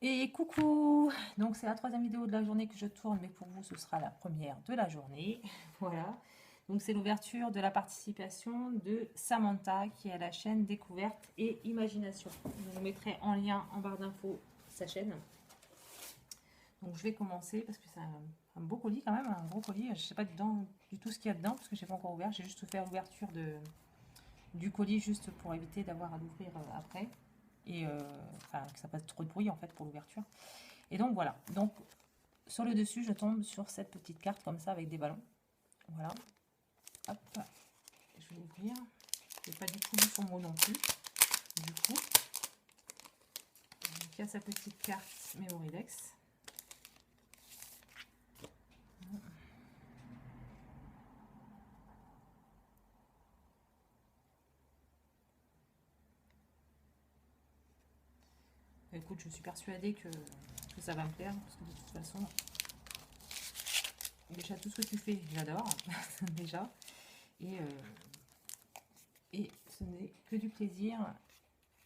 Et coucou! Donc c'est la troisième vidéo de la journée que je tourne, mais pour vous ce sera la première de la journée. Voilà. Donc c'est l'ouverture de la participation de Samantha qui est à la chaîne Découverte et Imagination. Je vous mettrai en lien en barre d'infos sa chaîne. Donc je vais commencer parce que c'est un beau colis quand même, un gros colis. Je ne sais pas dedans, du tout ce qu'il y a dedans parce que j'ai pas encore ouvert. J'ai juste fait l'ouverture du colis juste pour éviter d'avoir à l'ouvrir après. Et enfin, que ça fasse trop de bruit en fait pour l'ouverture. Et donc voilà, donc sur le dessus, je tombe sur cette petite carte comme ça avec des ballons. Voilà, hop, je vais ouvrir. Je n'ai pas du tout lu son mot non plus. Du coup, donc, il y a sa petite carte Memoridex. Écoute, je suis persuadée que ça va me plaire parce que de toute façon, déjà tout ce que tu fais, j'adore déjà. Et ce n'est que du plaisir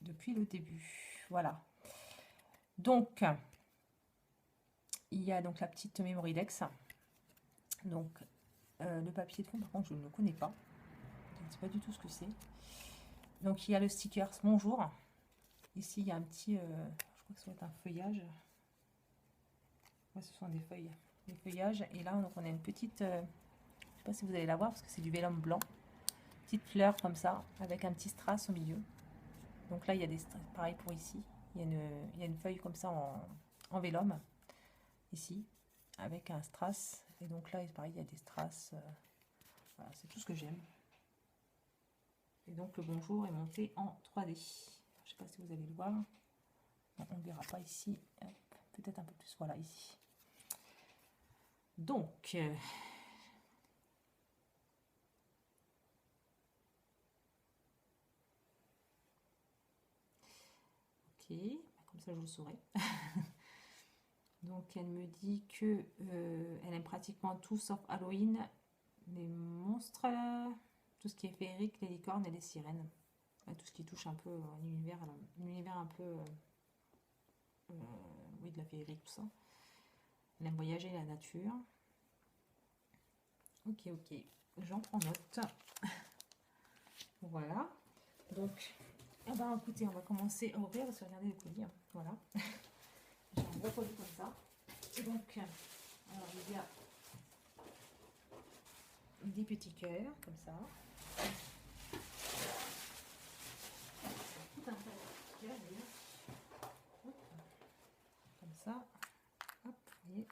depuis le début. Voilà. Donc, il y a donc la petite Memoridex. Donc, le papier de fond, par contre, je ne le connais pas. Je ne sais pas du tout ce que c'est. Donc, il y a le sticker Bonjour. Ici, il y a un petit, je crois que ça va être un feuillage. Ouais, ce sont des feuilles, des feuillages. Et là, donc, on a une petite, je ne sais pas si vous allez la voir parce que c'est du vélum blanc. Petite fleur comme ça, avec un petit strass au milieu. Donc là, il y a des strass, pareil pour ici. Il y a une feuille comme ça en vélum, ici, avec un strass. Et donc là, pareil, il y a des strass. Voilà, c'est tout ce que j'aime. Et donc le bonjour est monté en 3D. Je ne sais pas si vous allez le voir. Non, on ne verra pas ici. Peut-être un peu plus. Voilà, ici. Donc, ok, comme ça je le saurai. Donc elle me dit que elle aime pratiquement tout sauf Halloween, les monstres, tout ce qui est féerique, les licornes et les sirènes. Tout ce qui touche un peu un univers un peu, oui, de la féerie, tout ça. Elle aime voyager la nature. Ok, ok, j'en prends note. Voilà. Donc, eh ben, écoutez, on va commencer à ouvrir. On va se regarder le colis. Hein. Voilà. J'ai un gros colis comme ça. Et donc, alors, il y a des petits cœurs, comme ça. Tout un tas de petits cœurs, comme ça. Hop, voyez.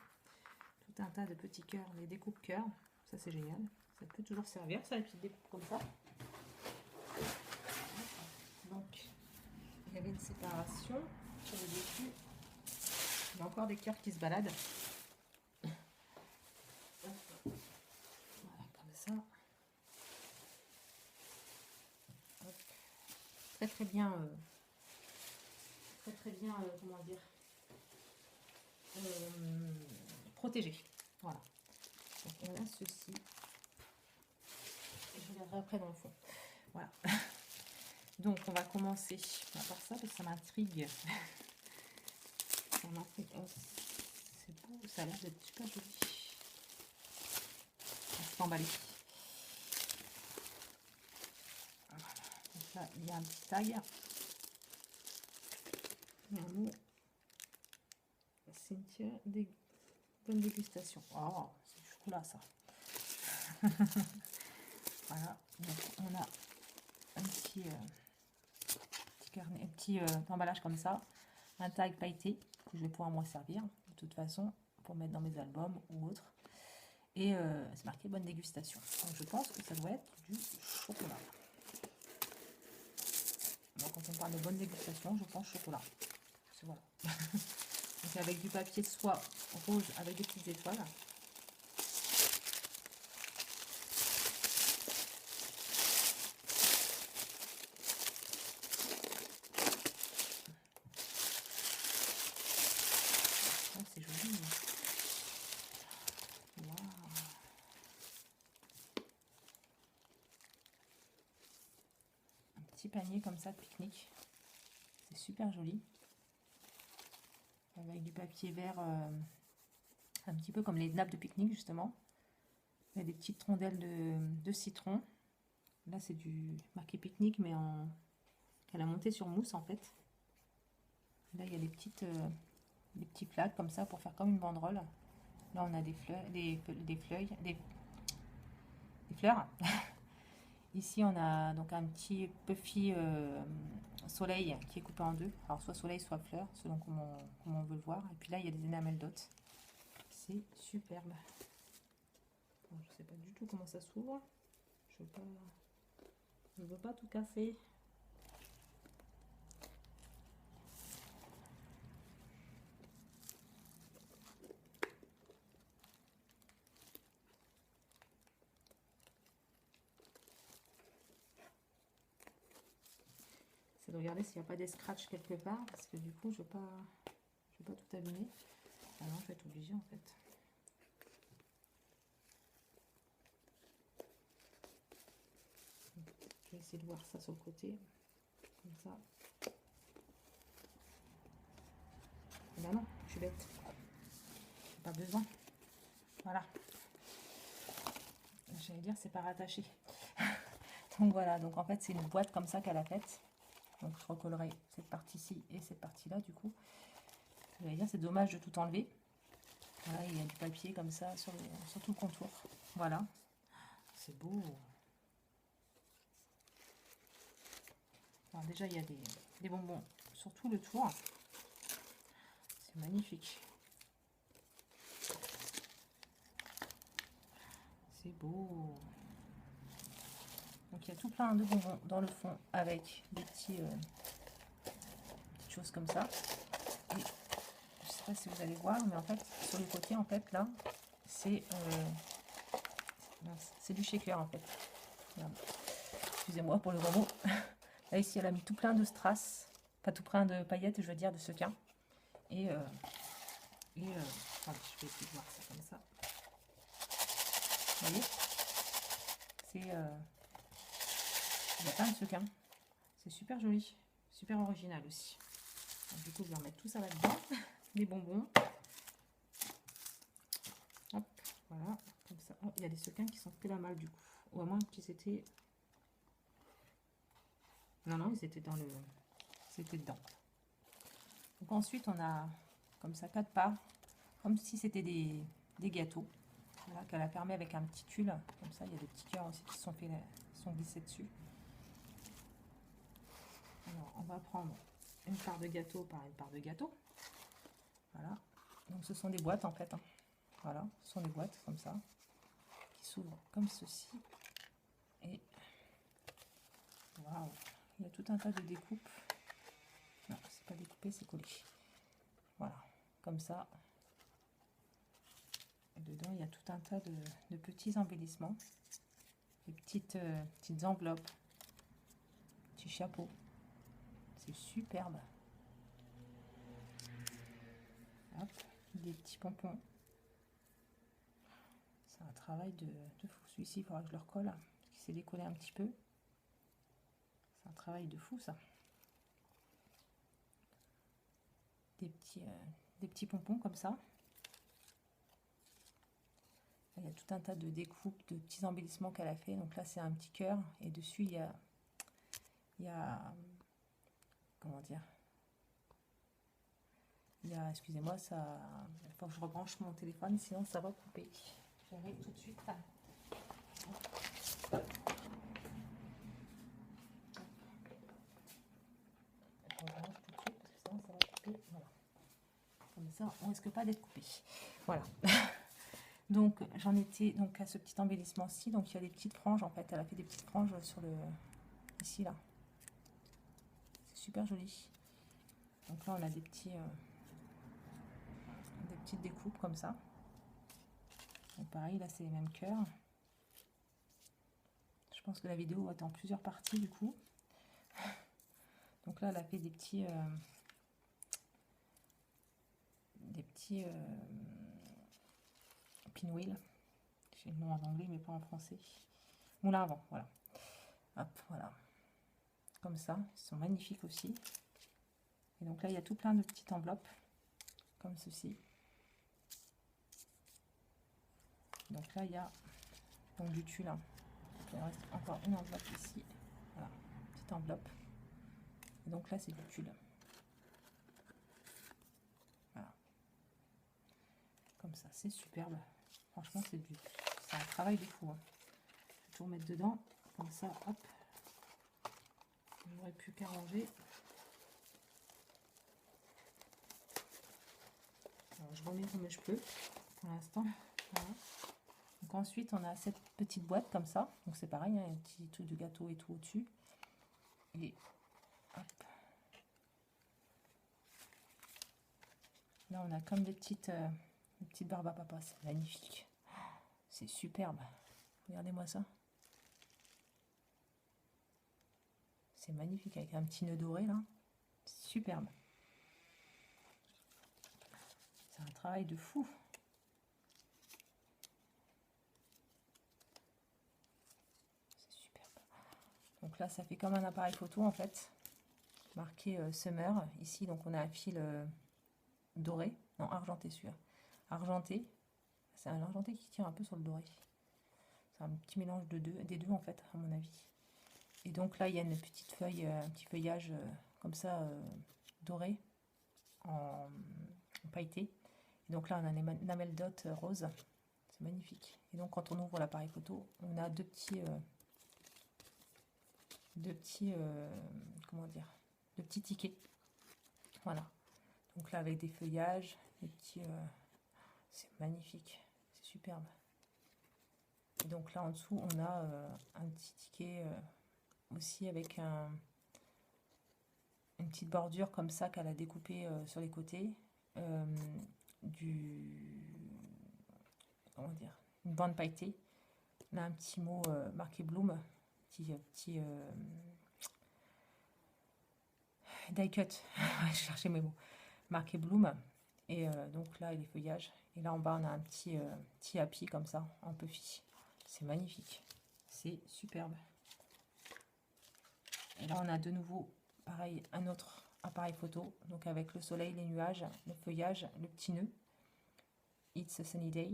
Tout un tas de petits cœurs, des découpes cœurs. Ça, c'est génial. Ça peut toujours servir, ça, les petites découpes comme ça. Donc, il y avait une séparation sur le dessus. Il y a encore des cœurs qui se baladent. Voilà, comme ça. Hop. Très très bien, comment dire, protégé. Voilà. Donc on a ceci. Et je regarderai après dans le fond. Voilà. Donc on va commencer par ça parce que ça m'intrigue. Ça m'intrigue. Oh, c'est beau, ça a l'air d'être super joli. On s'est emballé. Voilà. Donc là, il y a un petit tag. Il y a un mot. Cynthia, bonne dégustation. Oh, c'est du chocolat ça. Voilà. Donc on a un petit, carnet, un petit emballage comme ça. Un tag pailleté que je vais pouvoir m'en servir de toute façon pour mettre dans mes albums ou autres. Et c'est marqué bonne dégustation. Donc je pense que ça doit être du chocolat. Donc quand on parle de bonne dégustation, je pense chocolat. Voilà. Donc avec du papier de soie rose avec des petites étoiles. Oh, c'est joli. Wow. Un petit panier comme ça de pique-nique. C'est super joli. avec du papier vert, un petit peu comme les nappes de pique-nique justement. Il y a des petites rondelles de citron. Là c'est du marqué pique-nique mais qu'elle a monté sur mousse en fait. Là il y a des petits plaques comme ça pour faire comme une banderole. Là on a des fleurs, des fleurs. Ici on a donc un petit puffy soleil qui est coupé en deux. Alors soit soleil soit fleur selon comment on veut le voir. Et puis là il y a des enamel dots. C'est superbe. Je ne sais pas du tout comment ça s'ouvre. Je ne veux pas tout casser. C'est de regarder s'il n'y a pas des scratchs quelque part. Parce que du coup, je ne vais pas tout abîmer. Ah non, je vais être obligée en fait. Je vais essayer de voir ça sur le côté. Comme ça. Eh ben non, je suis bête. J'ai pas besoin. Voilà. J'allais dire, c'est pas rattaché. Donc voilà, donc en fait, c'est une boîte comme ça qu'elle a faite. Donc je recollerai cette partie-ci et cette partie-là du coup. J'allais dire, c'est dommage de tout enlever. Voilà, il y a du papier comme ça sur tout le contour. Voilà. C'est beau. Alors déjà, il y a des bonbons sur tout le tour. C'est magnifique. C'est beau. Donc il y a tout plein de bonbons dans le fond avec des petites choses comme ça. Et je sais pas si vous allez voir, mais en fait sur le côté en fait là, c'est du shaker en fait. Excusez-moi pour le gros mot. Là ici elle a mis tout plein de strass, pas tout plein de paillettes, je veux dire de sequins. Et attendez, je vais essayer de voir ça comme ça. Vous voyez, c'est il y a plein de sequins. C'est super joli, super original aussi. Donc, du coup, je vais remettre tout ça là-dedans. Les bonbons. Hop, voilà, comme ça. Oh, il y a des sequins qui sont pile à mal du coup. Ou à moins qu'ils étaient... Non, non, ils étaient dans le... C'était dedans. Donc ensuite, on a comme ça 4 parts. Comme si c'était des gâteaux. Voilà, qu'elle a fermé avec un petit tulle. Comme ça, il y a des petits cœurs aussi qui sont glissés dessus. Alors, on va prendre une part de gâteau par une part de gâteau. Voilà. Donc, ce sont des boîtes en fait. Hein. Voilà, ce sont des boîtes comme ça qui s'ouvrent comme ceci. Et waouh, il y a tout un tas de découpes. Non, c'est pas découpé, c'est collé. Voilà, comme ça. Et dedans, il y a tout un tas de petits embellissements, des petites enveloppes, petits chapeaux. C'est superbe. Hop, des petits pompons. C'est un travail de fou. Celui-ci, il faudra que je le recolle, parce qu'il s'est décollé un petit peu. C'est un travail de fou, ça. Des petits pompons comme ça. Il y a tout un tas de découpes, de petits embellissements qu'elle a fait. Donc là, c'est un petit cœur. Et dessus, il y a comment dire, excusez-moi, ça, il faut que je rebranche mon téléphone, sinon ça va couper. J'arrive tout de suite. Je rebranche tout de suite parce que sinon ça va couper. Voilà. Comme ça, on risque pas d'être coupé. Voilà. Donc j'en étais donc à ce petit embellissement-ci. Donc il y a des petites franges en fait. Elle a fait des petites franges sur le ici là. C'est super joli. Donc là on a des petites découpes comme ça. Donc pareil, là c'est les mêmes cœurs. Je pense que la vidéo va être en plusieurs parties du coup. Donc là elle a fait des petits pinwheel. J'ai le nom en anglais mais pas en français. Moulin à vent, voilà. Hop, voilà. Comme ça, ils sont magnifiques aussi. Et donc là il y a tout plein de petites enveloppes. comme ceci. Donc là, il y a donc du tulle. Il reste encore une enveloppe ici. Voilà, petite enveloppe. Et donc là, c'est du tulle. Voilà. Comme ça, c'est superbe. Franchement, c'est un travail de fou. Hein. Je vais tout remettre dedans. Comme ça, hop. J'aurais pu qu'à ranger. Alors, je remets comme je peux pour l'instant. Voilà. Donc ensuite, on a cette petite boîte comme ça. Donc c'est pareil, hein, un petit truc de gâteau et tout au-dessus. Et hop. Là, on a comme des petites barbes à papa. C'est magnifique. C'est superbe. Regardez-moi ça. C'est magnifique avec un petit nœud doré là. Superbe. C'est un travail de fou. C'est superbe. Donc là, ça fait comme un appareil photo en fait. Marqué Summer. Ici, donc on a un fil doré. Non, argenté celui-là. Argenté. C'est un argenté qui tire un peu sur le doré. C'est un petit mélange des deux en fait, à mon avis. Et donc là, il y a une petite feuille, un petit feuillage comme ça, doré, en pailleté. Et donc là, on a une enamel dot rose. C'est magnifique. Et donc, quand on ouvre l'appareil photo, on a deux petits comment dire, deux petits tickets. Voilà. Donc là, avec des feuillages, des petits... c'est magnifique. C'est superbe. Et donc là, en dessous, on a un petit ticket... aussi avec une petite bordure comme ça qu'elle a découpé sur les côtés, comment dire, une bande pailletée. Là un petit mot marqué Bloom, petit die cut, je cherchais mes mots, marqué Bloom. Et donc là les feuillages, et là en bas on a un petit happy comme ça en puffy. C'est magnifique, c'est superbe. Et là, on a de nouveau, pareil, un autre appareil photo. Donc, avec le soleil, les nuages, le feuillage, le petit nœud. It's a sunny day.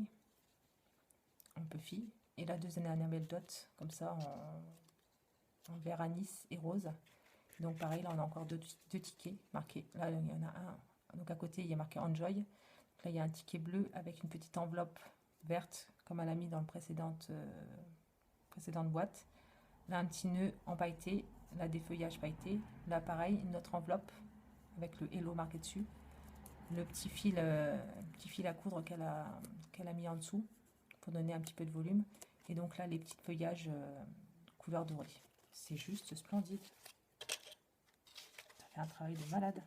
En puffy. Et là, deux enamel dot, comme ça, en vert anis et rose. Donc, pareil, là, on a encore deux tickets marqués. Là, il y en a un. Donc, à côté, il y a marqué Enjoy. Donc, là, il y a un ticket bleu avec une petite enveloppe verte, comme elle a mis dans le précédente boîte. Là, un petit nœud en pailleté. Là, des feuillages pailletés. Là, pareil, une autre enveloppe avec le Hello marqué dessus. Le petit fil à coudre qu'elle a mis en dessous pour donner un petit peu de volume. Et donc là, les petits feuillages couleur dorée. C'est juste splendide. Ça fait un travail de malade.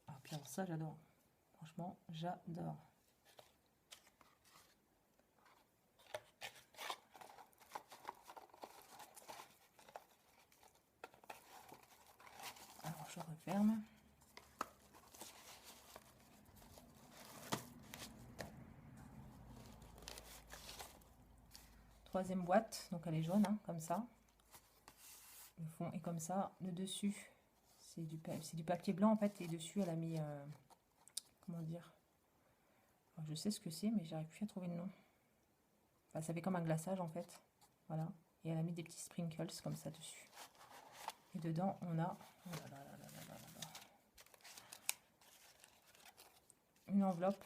Ah, puis alors ça, j'adore. Franchement, j'adore. Je referme. Troisième boîte, donc elle est jaune, hein, comme ça. Le fond est comme ça. Le dessus, c'est du papier blanc en fait. Et dessus, elle a mis, comment dire, alors, je sais ce que c'est, mais j'arrive plus à trouver le nom. Enfin, ça fait comme un glaçage en fait. Voilà. Et elle a mis des petits sprinkles comme ça dessus. Et dedans, on a... Oh là là là là là là là. Une enveloppe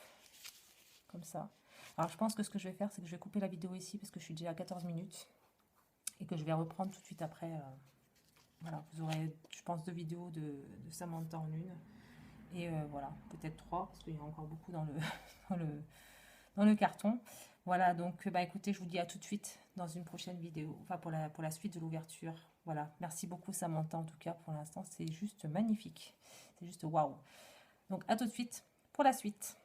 comme ça. Alors je pense que ce que je vais faire, c'est que je vais couper la vidéo ici parce que je suis déjà à 14 minutes et que je vais reprendre tout de suite après. Voilà, vous aurez, je pense, 2 vidéos de Samantha en une. Et voilà, peut-être 3 parce qu'il y a encore beaucoup dans dans le carton. Voilà, donc bah écoutez, je vous dis à tout de suite dans une prochaine vidéo, enfin pour la suite de l'ouverture. Voilà, merci beaucoup Samantha en tout cas pour l'instant, c'est juste magnifique. C'est juste waouh. Donc à tout de suite pour la suite.